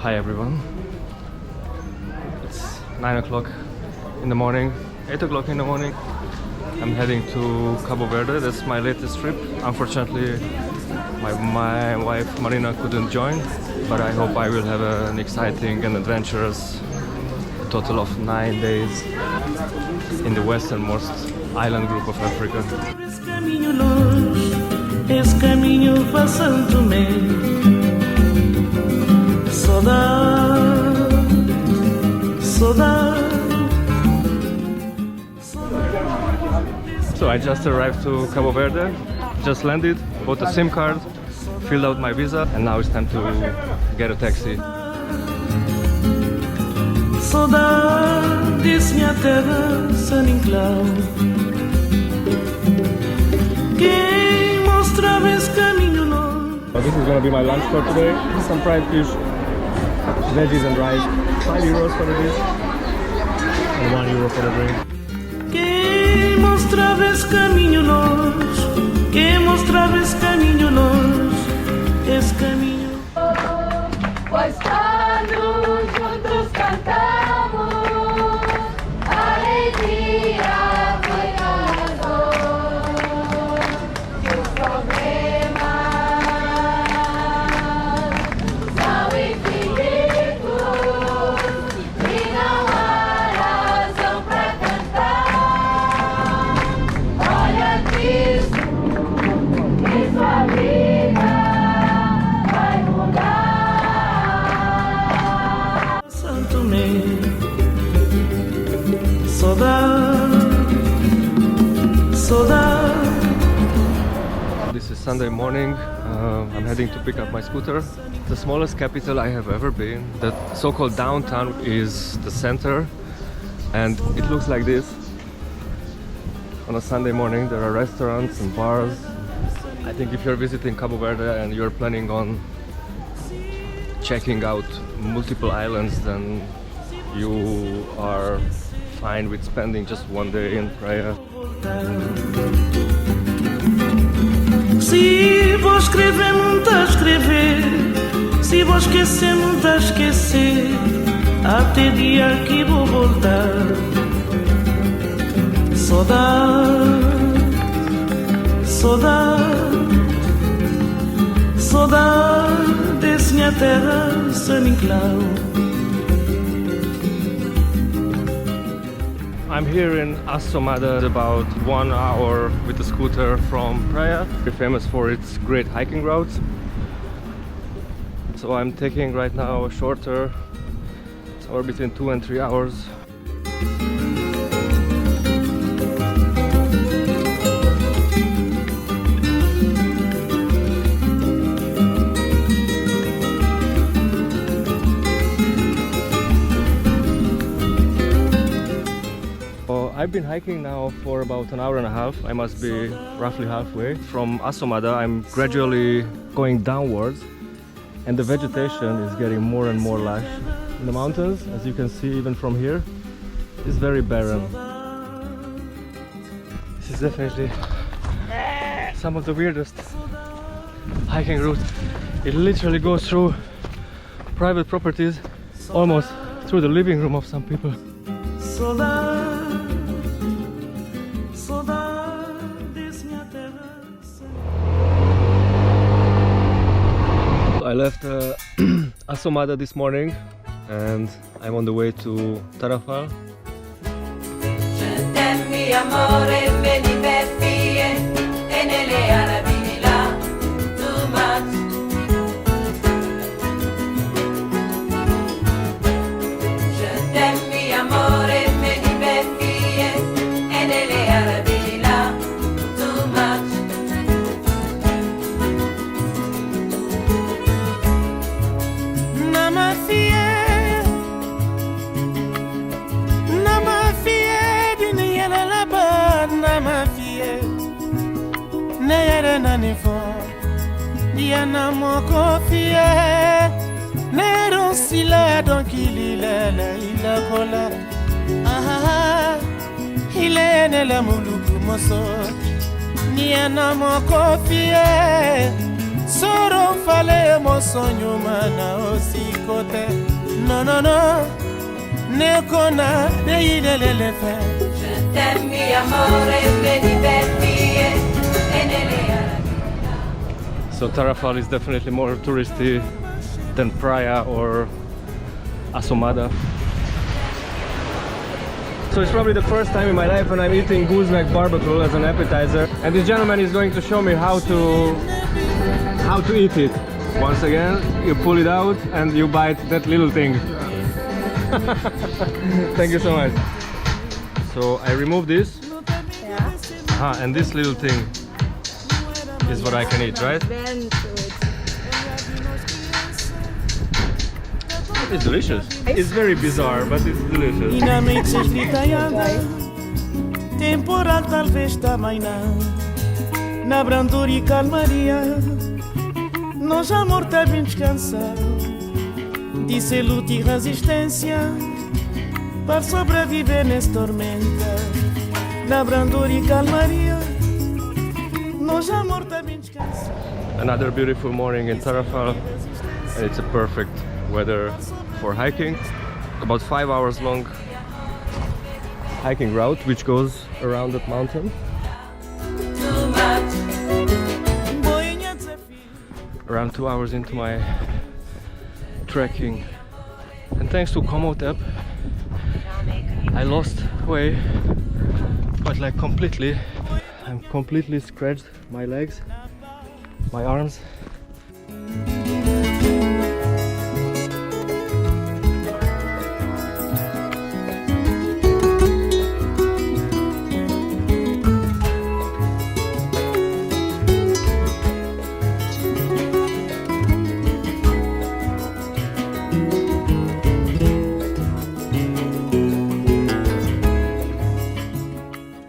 Hi everyone. It's 9 o'clock in the morning, 8 o'clock in the morning. I'm heading to Cabo Verde. That's my latest trip. Unfortunately, my wife Marina couldn't join, but I hope I will have an exciting and adventurous total of 9 days in the westernmost island group of Africa. Esse caminho para Santo Tomé, saudade, saudade. So I just arrived to Cabo Verde, just landed, bought a SIM card, filled out my visa, and now it's time to get a taxi. Saudade, disse minha terra, San Inclau. Quem mostrava esse caminho longe. This is gonna be my lunch for today. Some fried fish, veggies and rice. 5 euros for the dish and 1 euro for the drink. Quem mostrava esse caminho longe, quem mostrava esse caminho longe, esse caminho. Pois quando juntos cantamos, alegria foi razão, que os problemas são infinitos e não há razão pra cantar. Olha Cristo, que sua vida vai mudar. Santo Tomé, saudade, saudade. This is Sunday morning. I'm heading to pick up my scooter. The smallest capital I have ever been. The so-called downtown is the center, and it looks like this. On a Sunday morning there are restaurants and bars. I think if you're visiting Cabo Verde and you're planning on checking out multiple islands, then you are fine with spending just one day in Praia. Se vou escrever, muito a escrever. Se vou esquecer, muito a esquecer. Até dia que vou voltar. Saudade, saudade, saudade desse minha terra, San Inclau. I'm here in Assomada, about 1 hour with the scooter from Praia. Very famous for its great hiking routes. So I'm taking right now a shorter, somewhere between 2 and 3 hours. I've been hiking now for about an hour and a half. I must be roughly halfway. From Assomada I'm gradually going downwards, and the vegetation is getting more and more lush. In the mountains, as you can see even from here, it's very barren. This is definitely some of the weirdest hiking routes. It literally goes through private properties, almost through the living room of some people. Saudade, saudade desse minha terra. I left Assomada this morning and I'm on the way to Tarrafal. Je t'aime mi amore, me diverti e nelle Arabi là too much. Je t'aime mi amore, me diverti e nelle Arabi là too much. Na ma fille, d'une yelle là-bas, na ma fille. Ne yere na ni fo, diana mo kofie. Ne ron sila donc il a kola. Ah, il est ne la muluku moso. Diana mo kofie. Soro fale mo sonho mana osikote. No no no, ne kona ne ilelele fe. Je t'aime mi amore, me divertie e nelle arabi. So Tarrafal is definitely more touristy than Praia or Asomada. So it's probably the first time in my life when I'm eating gooseneck barbecue as an appetizer, and this gentleman is going to show me how to eat it. Once again, you pull it out and you bite that little thing. Thank you so much. So I remove this. Yeah. And this little thing is what I can eat, right? It's delicious. It's very bizarre, but it's delicious. Temporal talvez também não. Na brandura e calmaria, nós amor tá bem descansado. Disse luta e resistência para sobreviver nessa tormenta. Na brandura e calmaria, nós amor tá bem descansado. Another beautiful morning in Tarrafal, and it's a perfect weather for hiking. About 5 hours long hiking route which goes around that mountain. Around 2 hours into my trekking, and thanks to Komoot app I lost way, but like completely. I'm completely scratched my legs, my arms.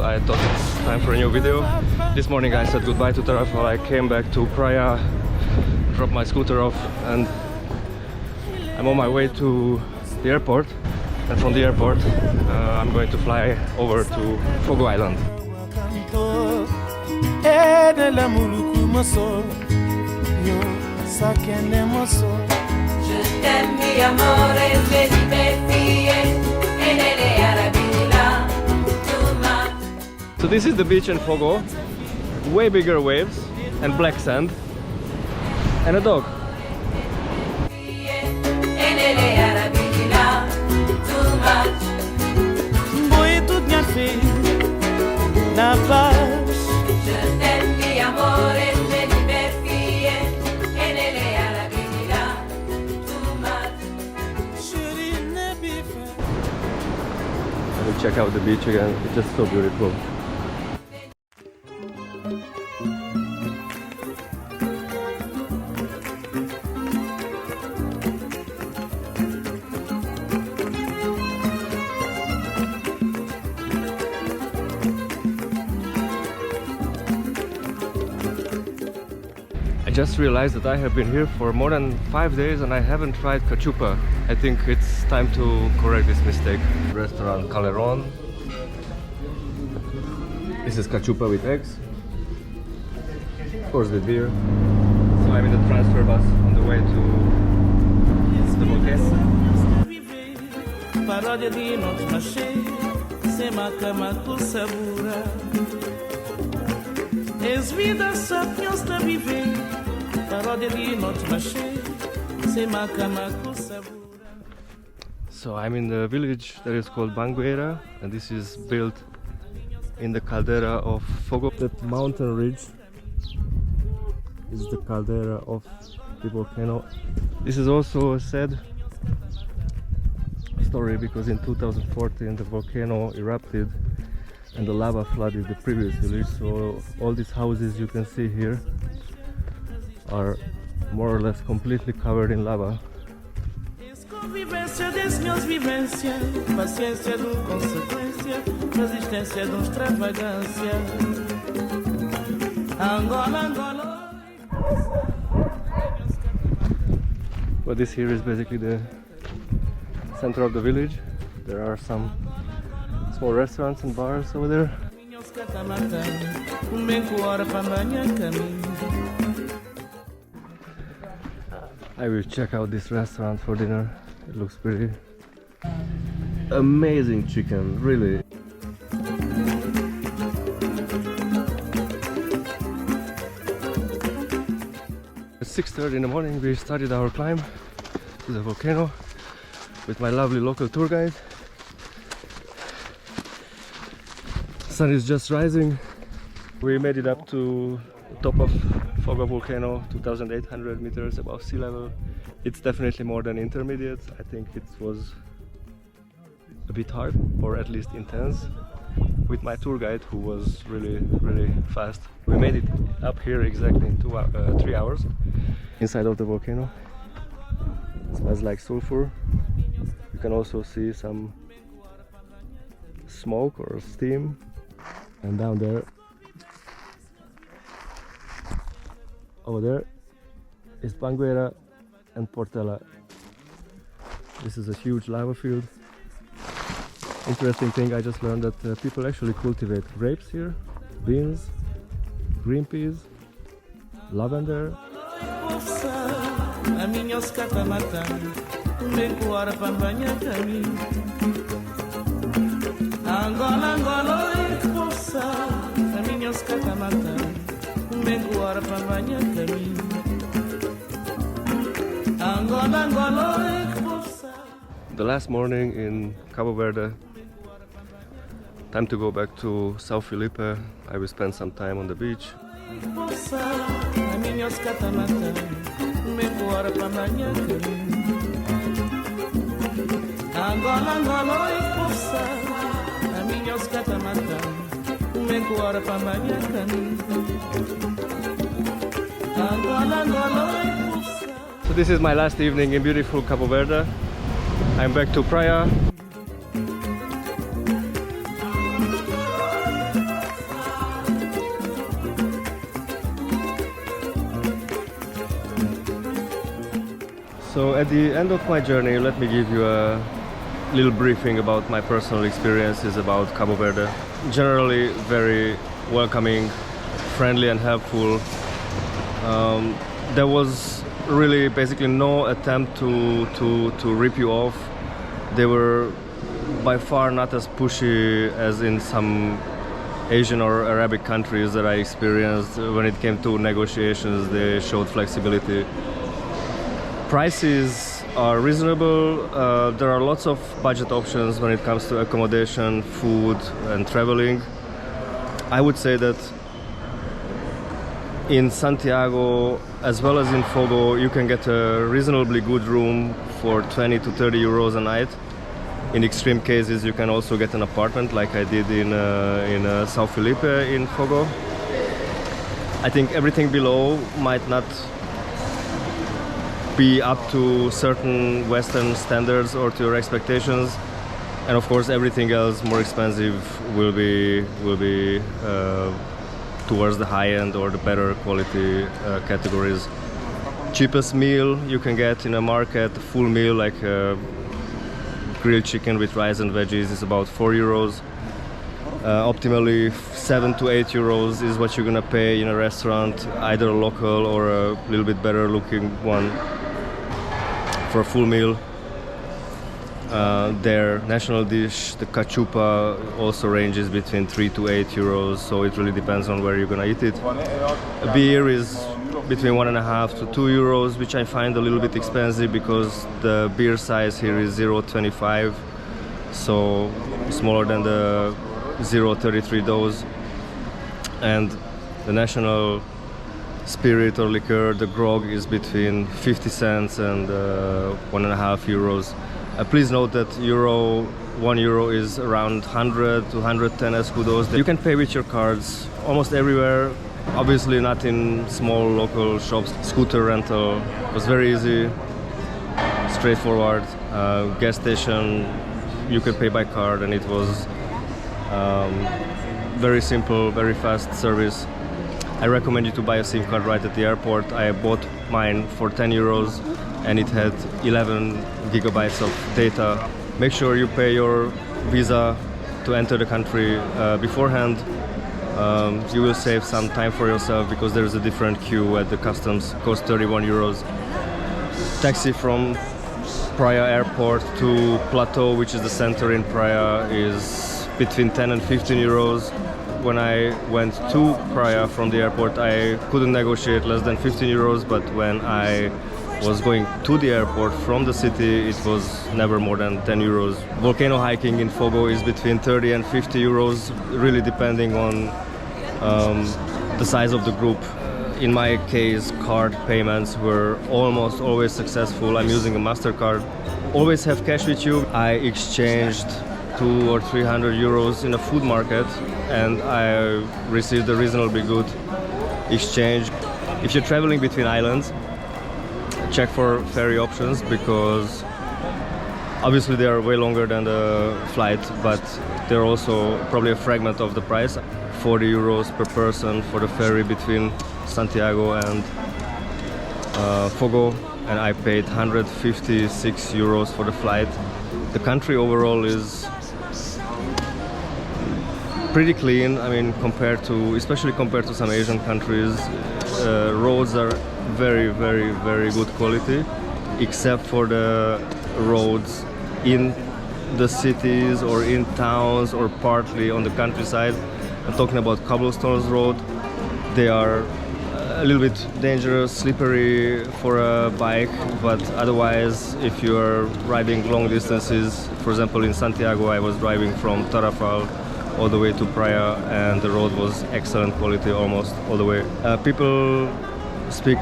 I thought it's time for a new video. This morning I said goodbye to Tarrafal. I came back to Praia, dropped my scooter off, and I'm on my way to the airport. And from the airport I'm going to fly over to Fogo Island. Je t'aime mi amore, me divertie e nelle arabi. So this is the beach in Fogo, way bigger waves and black sand, and a dog. Let me check out the beach again, it's just so beautiful. I just realized that I have been here for more than 5 days and I haven't tried cachupa. I think it's time to correct this mistake. Restaurant Calderon. This is cachupa with eggs. Of course with beer. So I'm in the transfer bus on the way to the volcano. Paródia de noite machê, sem macama com sabura. És vida só que eu estou a viver. Paródia de noite machê, sem macama com sabura. So I'm in the village that is called Bangueira, and this is built in the caldera of Fogo. That mountain ridge is the caldera of the volcano. This is also a sad story because in 2014 the volcano erupted and the lava flooded the previous village, so all these houses you can see here are more or less completely covered in lava. Convivência desse meus vivência, paciência de consequência, resistência de extravagância. Angola, Angola. But this here is basically the center of the village. There are some small restaurants and bars over there. I will check out this restaurant for dinner. It looks pretty amazing chicken, really. At 6:30 in the morning we started our climb to the volcano with my lovely local tour guide. Sun is just rising. We made it up to the top of Fogo volcano, 2,800 meters above sea level. It's definitely more than intermediate. I think it was a bit hard, or at least intense, with my tour guide who was really fast. We made it up here exactly in 3 hours inside of the volcano. It smells like sulfur. You can also see some smoke or steam. And down there, over there, is Panguera and Portela. This is a huge lava field. Interesting thing, I just learned that people actually cultivate grapes here, beans, green peas, lavender. The last morning in Cabo Verde. Time to go back to São Felipe. I will spend some time on the beach. So this is my last evening in beautiful Cabo Verde. I'm back to Praia. So at the end of my journey, let me give you a little briefing about my personal experiences about Cabo Verde. Generally very welcoming, friendly and helpful. There was really basically no attempt to rip you off. They were by far not as pushy as in some Asian or Arabic countries that I experienced. When it came to negotiations, they showed flexibility. Prices are reasonable. There are lots of budget options when it comes to accommodation, food and traveling. I would say that in Santiago as well as in Fogo you can get a reasonably good room for 20 to 30 euros a night. In extreme cases you can also get an apartment like I did in São Felipe in Fogo. I think everything below might not be up to certain Western standards or to your expectations, and of course everything else more expensive will be towards the high end or the better quality categories. Cheapest meal you can get in a market, a full meal like grilled chicken with rice and veggies is about 4 euros. Optimally 7 to 8 euros is what you're gonna pay in a restaurant, either a local or a little bit better looking one, for a full meal. Their national dish, the cachupa, also ranges between 3 to 8 euros, so it really depends on where you're gonna eat it. A beer is between 1.5 to 2 euros, which I find a little bit expensive because the beer size here is 0.25, so smaller than the 0.33 dose. And the national spirit or liquor, the grog, is between 50 cents and 1.5 euros. Please note that 1 euro is around 100 to 110 escudos. You can pay with your cards almost everywhere, obviously not in small local shops. Scooter rental was very easy, straightforward. Gas station, you could pay by card, and it was very simple, very fast service. I recommend you to buy a SIM card right at the airport. I bought mine for 10 euros and it had 11 gigabytes of data. Make sure you pay your visa to enter the country beforehand. You will save some time for yourself because there is a different queue at the customs, cost 31 euros. taxi from Praia airport to Plateau, which is the center in Praia, is between 10 and 15 euros. When I went to Praia from the airport, I couldn't negotiate less than 15 euros, but when I was going to the airport from the city, it was never more than 10 euros. Volcano hiking in Fogo is between 30 and 50 euros, really depending on the size of the group. In my case, card payments were almost always successful. I'm using a MasterCard. Always have cash with you. I exchanged 200 or 300 euros in a food market and I received a reasonably good exchange. If you're traveling between islands, check for ferry options because obviously they are way longer than the flight, but they're also probably a fragment of the price. 40 euros per person for the ferry between Santiago and Fogo, and I paid 156 euros for the flight. The country overall is pretty clean. I mean, especially compared to some Asian countries, roads are very good quality, except for the roads in the cities or in towns or partly on the countryside. I'm talking about cobblestones road. They are a little bit dangerous, slippery for a bike, but otherwise, if you are riding long distances, for example in Santiago, I was driving from Tarrafal all the way to Praia and the road was excellent quality almost all the way. People speak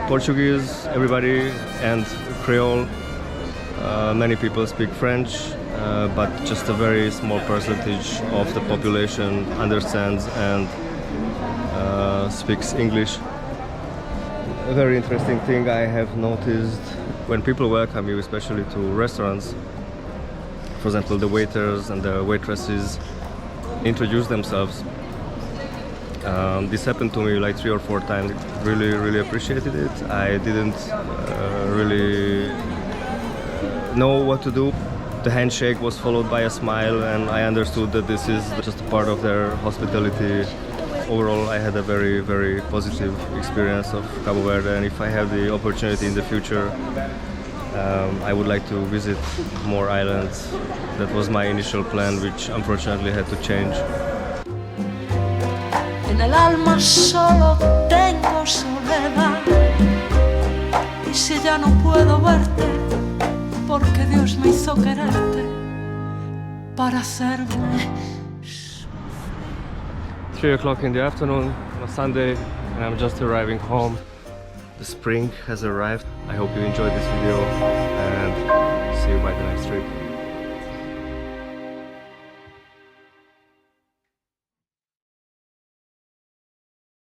Portuguese, everybody, and Creole. Many people speak French, but just a very small percentage of the population understands and speaks English. A very interesting thing I have noticed when people welcome you, especially to restaurants, for example the waiters and the waitresses introduce themselves. This happened to me like 3 or 4 times. Really appreciated it. I didn't really know what to do. The handshake was followed by a smile and I understood that this is just a part of their hospitality. Overall, I had a very positive experience of Cabo Verde, and if I have the opportunity in the future, I would like to visit more islands. That was my initial plan, which unfortunately had to change. En el alma solo tengo soledad, y si ya no puedo verte, porque Dios me hizo quererte para hacerme. 3 o'clock in the afternoon on a Sunday, and I'm just arriving home. The spring has arrived. I hope you enjoyed this video and see you by the next trip.